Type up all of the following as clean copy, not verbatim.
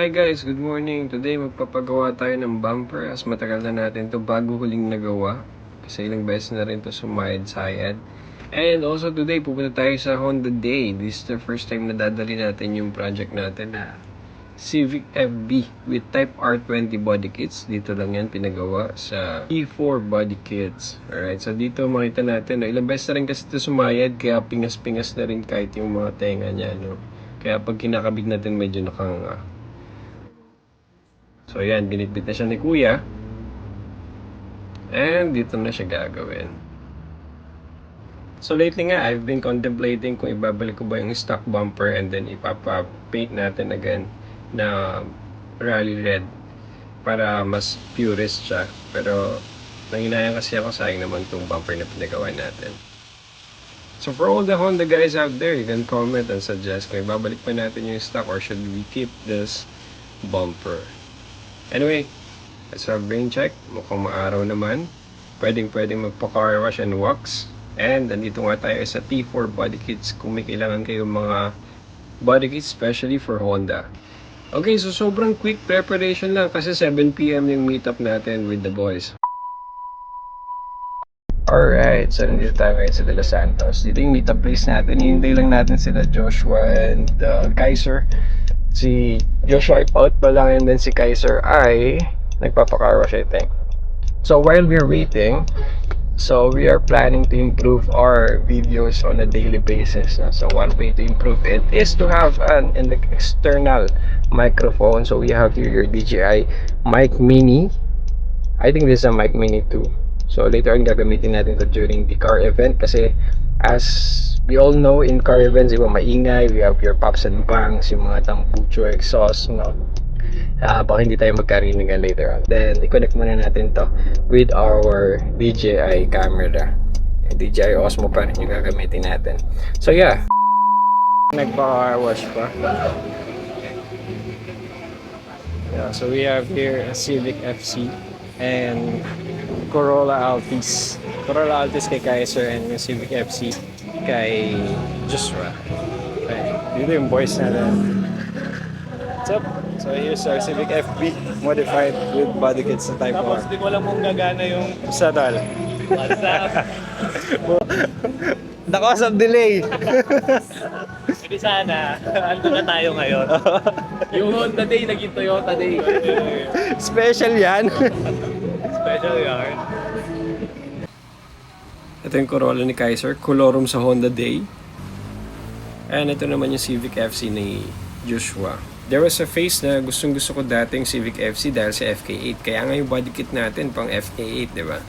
Hi guys, good morning. Today magpapagawa tayo ng bumper as matagal na natin to bago huling nagawa. Kasi ilang beses na rin to sumayad-sayad. And also today pupunta tayo sa Honda Day. This is the first time na dadali natin yung project natin na Civic FB with Type R20 body kits. Dito lang yan pinagawa sa E4 body kits. Alright, so dito makita natin no, ilang beses na rin kasi ito sumayad kaya pingas-pingas na rin kahit yung mga tenga niya. No? Kaya pag kinakabit natin medyo nakanga. So yan, binitbit na siya ni Kuya. And dito na siya gagawin. So lately nga, I've been contemplating kung ibabalik ko ba yung stock bumper and then ipapa-paint natin again na rally red para mas purist siya. Pero nanginayang kasi ako, sayang naman itong bumper na pinagawa natin. So for all the Honda guys out there, you can comment and suggest kung ibabalik pa natin yung stock or should we keep this bumper. Anyway, let's have rain check. Mukhang maaraw naman. Pwedeng magpa-car wash and wax. And nandito nga tayo sa T4 body kits kung may kailangan kayong mga body kits especially for Honda. Okay, so sobrang quick preparation lang kasi 7 PM yung meetup natin with the boys. Alright, so nandito tayo ngayon sa De Los Santos. Dito yung meetup place natin. Hihintay lang natin sila Joshua and Kaiser. Si Joshua ay out pa lang and then si Kaiser ay nagpapaka-car wash I think. So while we're waiting, so we are planning to improve our videos on a daily basis. So one way to improve it is to have an external microphone. So we have here your DJI Mic Mini. I think this is a Mic Mini 2. So later on gagamitin natin to during the car event kasi as we all know in car events, diba maingay, we have your pops and bangs, yung mga tambucho, exhaust, no? Baka hindi tayo magkarinigan later on. Then i-connect muna natin to with our DJI camera. DJI Osmo pa rin yung gagamitin natin. So yeah, nagpa-car wash pa. Yeah, so we have here a Civic FC and Corolla Altis. Corolla Altis kay Kaiser and yung Civic FC kay Joshua. Okay, dito yung boys natin. What's up? So here's our Civic FB modified with body kits na Type R. Tapos di ko alam kung gagana yung Sa tal. WhatsApp. The cause of delay. Hindi sana, ando na tayo ngayon. Yung Honda Day, naging Toyota Day. Special yan. Special yarn. Ito yung Corolla ni Kaiser, colorum sa Honda Day. And ito naman yung Civic FC ni Joshua. There was a phase na gustong-gusto ko dating Civic FC dahil sa FK8. Kaya nga yung body kit natin pang FK8, di ba?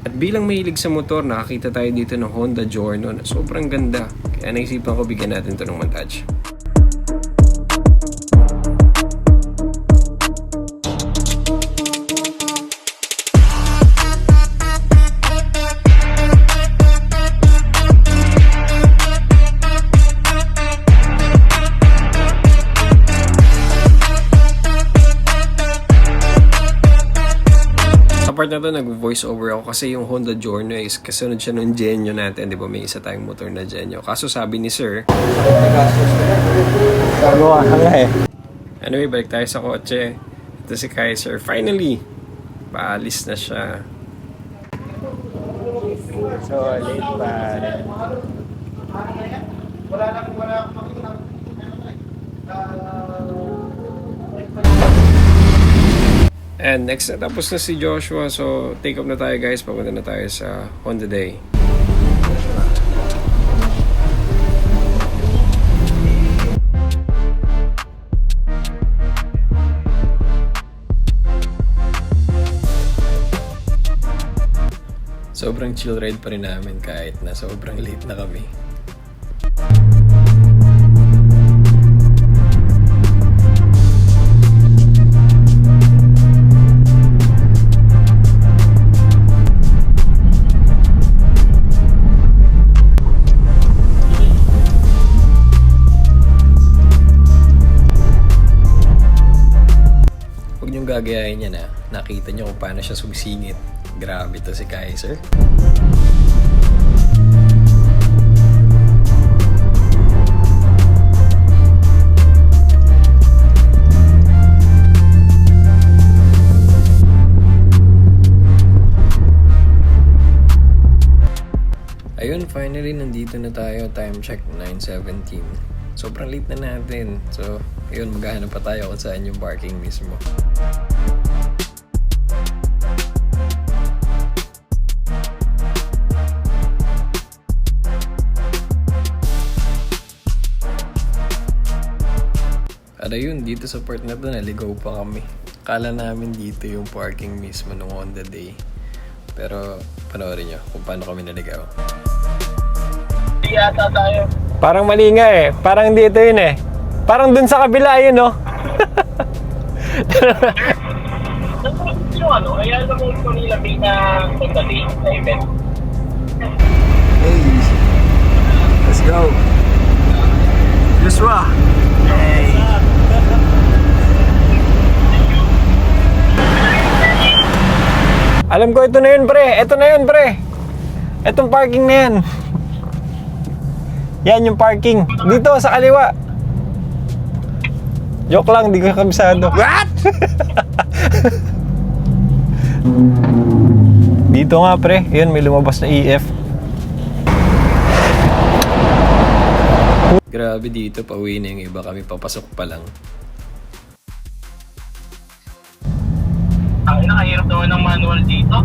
At bilang mahilig sa motor, nakakita tayo dito ng Honda Giorno na sobrang ganda. Kaya naisipan ko bigyan natin ito ng montage. Sa part na to, nag-voice over ako kasi yung Honda Giorno is kasunod siya ng Genio natin, di ba? May isa tayong motor na Genio. Kaso sabi ni Sir, anyway, balik tayo sa kotse. Ito si Kaiser. Finally, paalis na siya. So, late pa. And next na tapos na si Joshua, so take off na tayo guys, papunta na tayo sa Honda Day. Sobrang chill ride pa rin namin kahit na sobrang late na kami. Gagayahin niya na nakita niyo kung paano siya sumisingit. Grabe to si Kaiser. finally, nandito na tayo. Time check, 9:17. Sobrang late na natin. So, ayun, maghahanap pa tayo kung saan yung parking mismo. At ayun, dito sa part na to, naligaw pa kami. Kala namin dito yung parking mismo nung on the day. Pero, panoorin nyo kung paano kami naligaw. Yata tayo. Parang mali nga eh. Parang dito yun eh. Parang dun sa kabila yun, no? Yung ano, ayan na mo nila na pagdating sa event. Hey! Let's go! Joshua! Hey! Alam ko ito na yun, pre. Ito na yun, pre. Itong parking na yan. Yan yung parking. Dito, sa kaliwa. Joke lang, di ko kabisado. What? Dito nga, pre. Yun, may lumabas na EF. Grabe dito, pauwi na yung iba. Kami papasok pa lang. Ang nakahirap naman ng manual dito.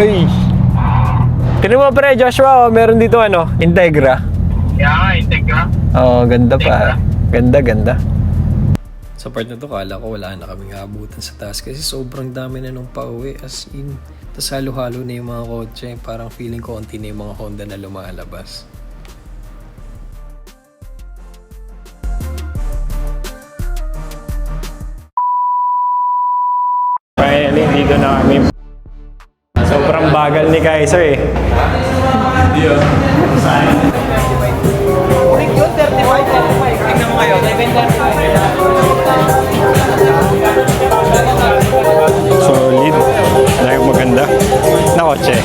Uy! Tignan mo pre, Joshua, oh, meron dito ano, Integra. Kaya nga, Integra. Oo, ganda pa. Ganda, ganda. Sa part na to, kala ko wala na kaming abutan sa taas kasi sobrang dami na nung pauwi, as in. Tapos halo-halo na yung mga kotse. Parang feeling ko konti na yung mga Honda na lumalabas. Finally, dito na kami. Sobrang bagal ni Kaiser eh. Tingnan mo kayo, Solid. Dahil maganda. Na kotse.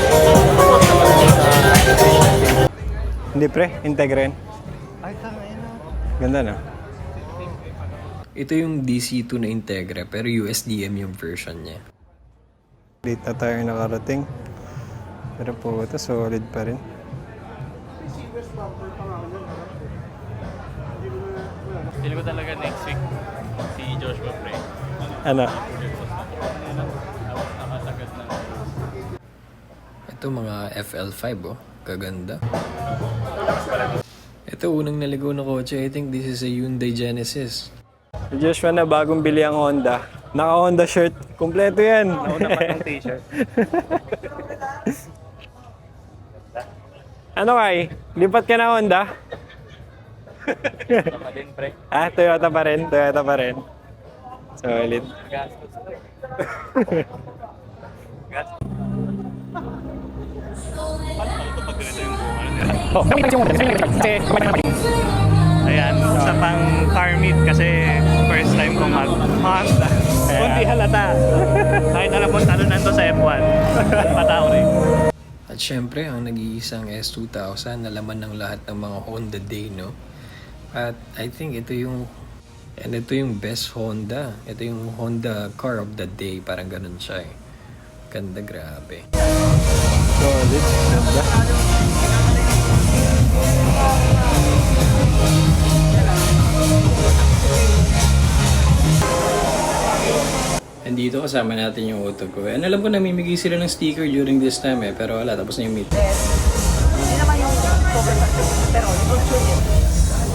Hindi pre, Integra yun. Ganda na. Ito yung DC2 na Integra pero USDM yung version niya. Late na tayo nakarating. Pero po ito solid pa rin. Feel ko talaga next week si Joshua pre. Ano? Nakasagad na. Ito mga FL5 oh. Kaganda. Ito unang naligaw na kotse. I think this is a Hyundai Genesis. Si Joshua na bagong bili ang Honda. Naka-Honda shirt. Kompleto yan. Nauna pa yung t-shirt. Ano kay? Lipat ka na Honda? Tama din pre. Ah, Toyota pa rin. Toyota pa rin. Solid. Gastos. Ayan, sa pang car meet kasi first time ko mag-Honda. Kundi halata. Kahit alam mo, talunan to sa F1. Patao rin. At syempre, ang nag-iisang S2000 na laman ng lahat ng mga Honda Day, no? At I think ito yung best Honda. Ito yung Honda Car of the Day. Parang ganun siya eh. Ganda, grabe. Solid, ganda. Andito kasama natin yung auto ko. And alam ko namimigay sila ng sticker during this time eh. Pero wala, tapos na yung meet. Hindi naman yung cover pero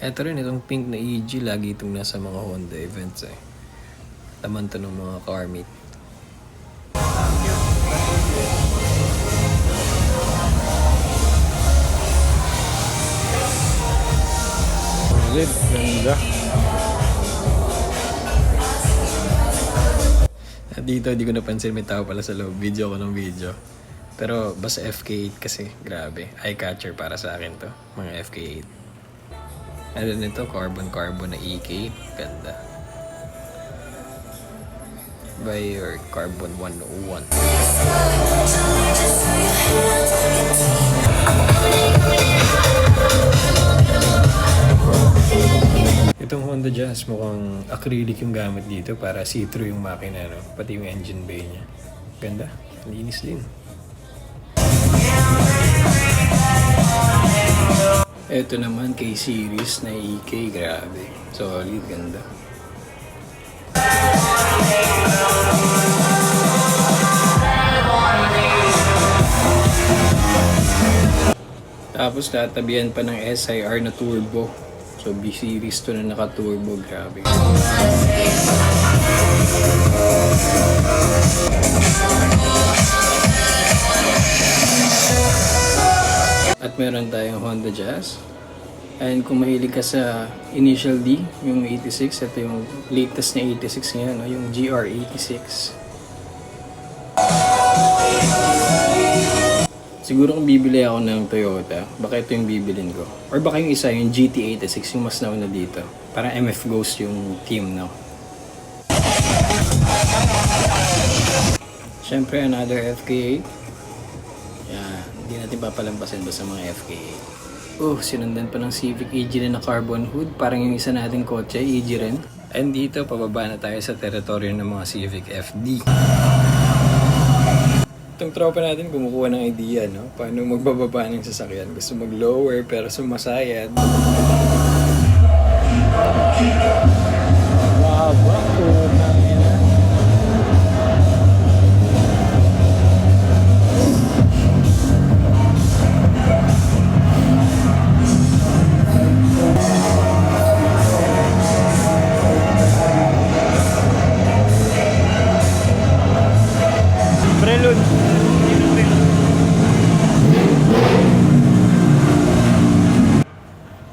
Ito rin, itong pink na EG, lagi itong nasa mga Honda events eh. Laman to ng mga car meet. Solid, ganda. At dito, di ko napansin may tao pala sa loob. Video ko ng video. Pero basta FK8 kasi, grabe. Eye-catcher para sa akin to, mga FK8. Ano nito, carbon na EK. Ganda. By your Carbon 101. Itong Honda Jazz mukhang acrylic yung gamit dito para see-through yung makina, no? Pati yung engine bay niya. Ganda. Linis din. Ito naman kay series na EK, grabe. Solid, ganda. Tapos tatabihan pa ng SIR na turbo. So B-series to na naka-turbo, grabe. At meron tayong Honda Jazz. And kung mahilig ka sa Initial D, yung 86, ito yung latest na 86 ngayon, no? Yung GR86. Siguro kung bibili ako ng Toyota, baka ito yung bibilin ko. Or baka yung isa, yung GT86, yung mas nauna dito. Parang MF Ghost yung team, no? Siyempre, another FK8. Yan, hindi natin papalampasin ba sa mga FK8. Sinundan pa ng Civic EG na carbon hood. Parang yung isa nating kotse, EG rin. And dito, pababa na tayo sa teritoryo ng mga Civic FD. Itong tropa natin kumukuha ng idea, no? Paano magbababa ng sasakyan. Gusto mag-lower pero sumasayad. Baba po. Prelude.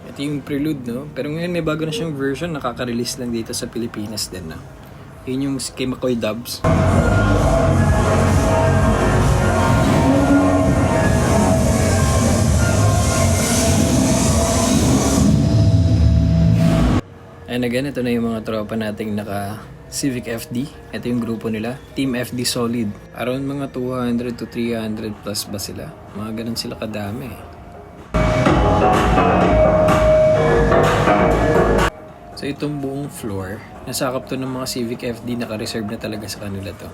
Ito yung Prelude, no? Pero ngayon may bago na siyang version, nakaka-release lang dito sa Pilipinas din, no? Yun yung kay McCoy Dubs. And again, ito na yung mga tropa nating naka Civic FD. Ito yung grupo nila, Team FD Solid. Around mga 200 to 300 plus ba sila? Mga ganun sila kadami. So itong buong floor, nasakap to ng mga Civic FD, naka-reserve na talaga sa kanila to.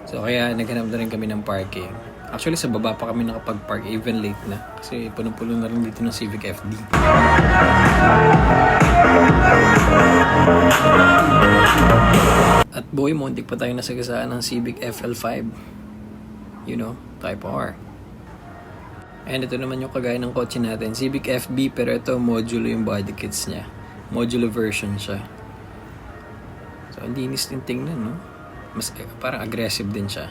So kaya naghanap na rin kami ng parking. Actually sa baba pa kami nakapag-park, even late na. Kasi punong-puno na rin dito ng Civic FD. At boy, muntik pa tayo nasagasaan ng Civic FL5. You know, Type R. And ito naman yung kagaya ng kotse natin, Civic FB, pero ito modulo yung body kits niya. Modulo version siya. So, ang linis din tingnan, no? Mas parang aggressive din siya.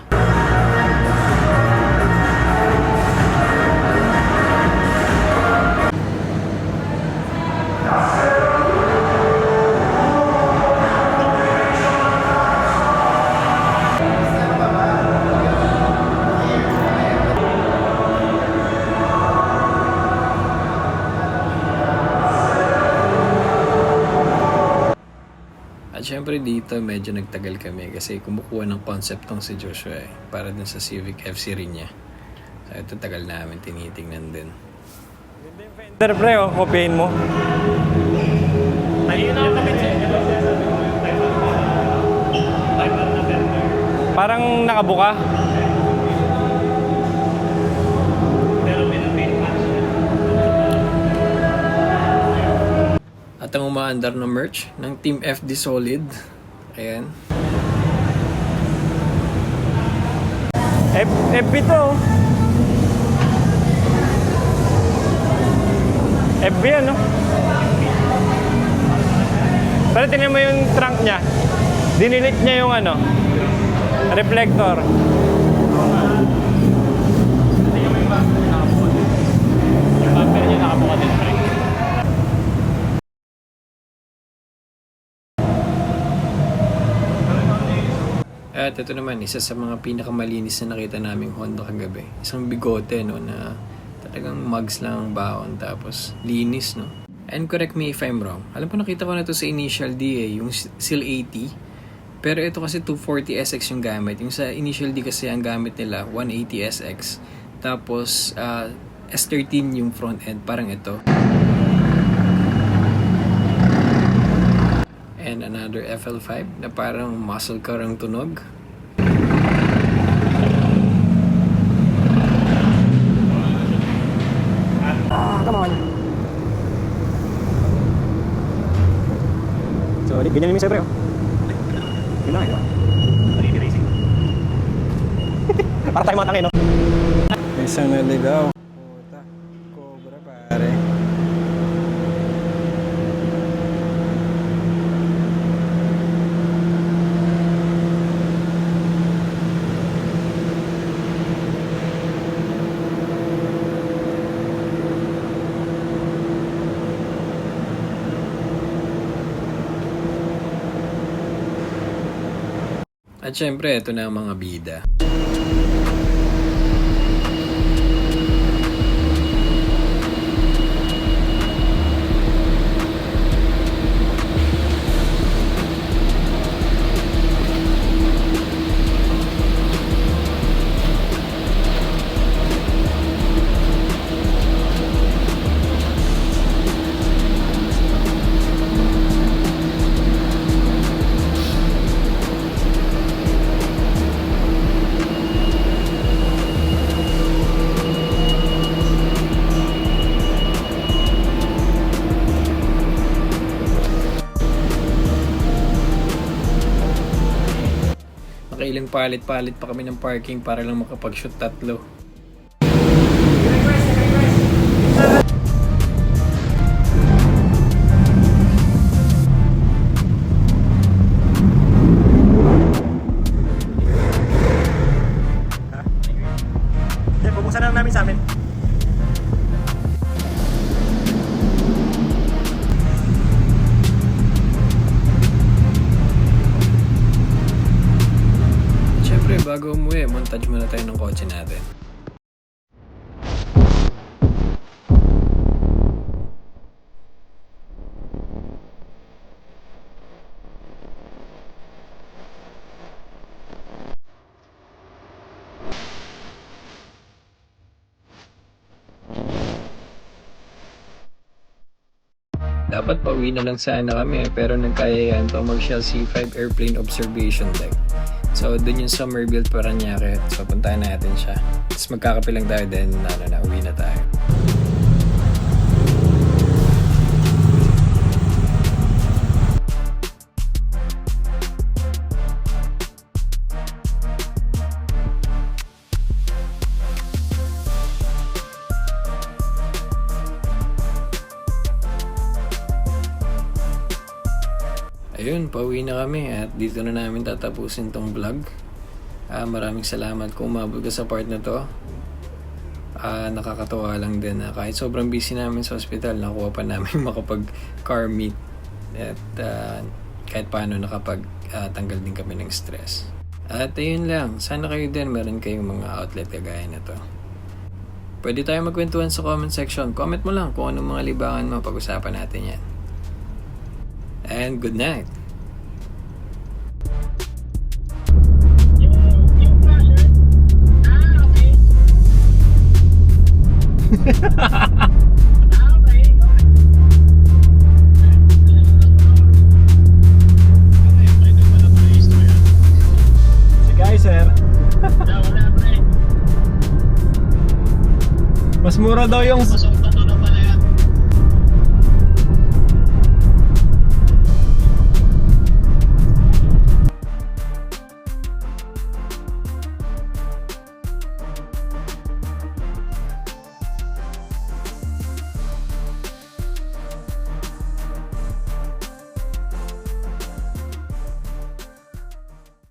At syempre dito medyo nagtagal kami kasi kumukuha ng concept tong si Joshua para dun sa Civic FC rin niya. So ito tagal namin tinitingnan din. Fender pre, kopyahin mo. Parang nakabuka. At ang umaandar na merch ng Team FD Solid. Ayan. FB to. FB ano? Pero tingnan mo yung trunk niya. Dinilit niya yung ano, reflector. Yung bumper niya nakabuka din. At ito naman, isa sa mga pinakamalinis na nakita naming Honda kagabi. Isang bigote, no, na talagang mugs lang ang baon, tapos linis, no. And correct me if I'm wrong. Alam ko nakita ko na ito sa Initial D, yung SEAL 80. Pero ito kasi 240SX yung gamit. Yung sa Initial D kasi ang gamit nila, 180SX. Tapos, S13 yung front end, parang ito. And another FL5 na parang muscle car ang tunog. Come on. Solid. Ganyan yung siyempre, oh. Yun lang, ito. Racing. Para tayo matangin, no? May isang naligaw. Puta. Cobra pare. At syempre, ito na ang mga bida. Nakailang palit-palit pa kami ng parking para lang makapag-shoot 3. Bubuksan na lang namin sa amin. Siyempre, bago umuwi, montage muna tayo ng kotse natin. Dapat pauwi na lang sana kami pero nagkaya yan Commercial C5 Airplane Observation Deck. So dun yung Summerville Paranaque. So puntahan natin siya. Tapos magkakape lang tayo then uwi na tayo. Ayun, pauwi na kami at dito na namin tatapusin tong vlog. Maraming salamat kung umabot ka sa part na to. Nakakatawa lang din na kahit sobrang busy namin sa hospital, nakuha pa namin makapag car meet at kahit paano nakapag tanggal din kami ng stress. At ayun lang, sana kayo din meron kayong mga outlet kagaya na to. Pwede tayo magkwentuhan sa comment section. Comment mo lang kung anong mga libangan mo, pag-usapan natin yan. And good night. Sige, sir. Mas mura daw yung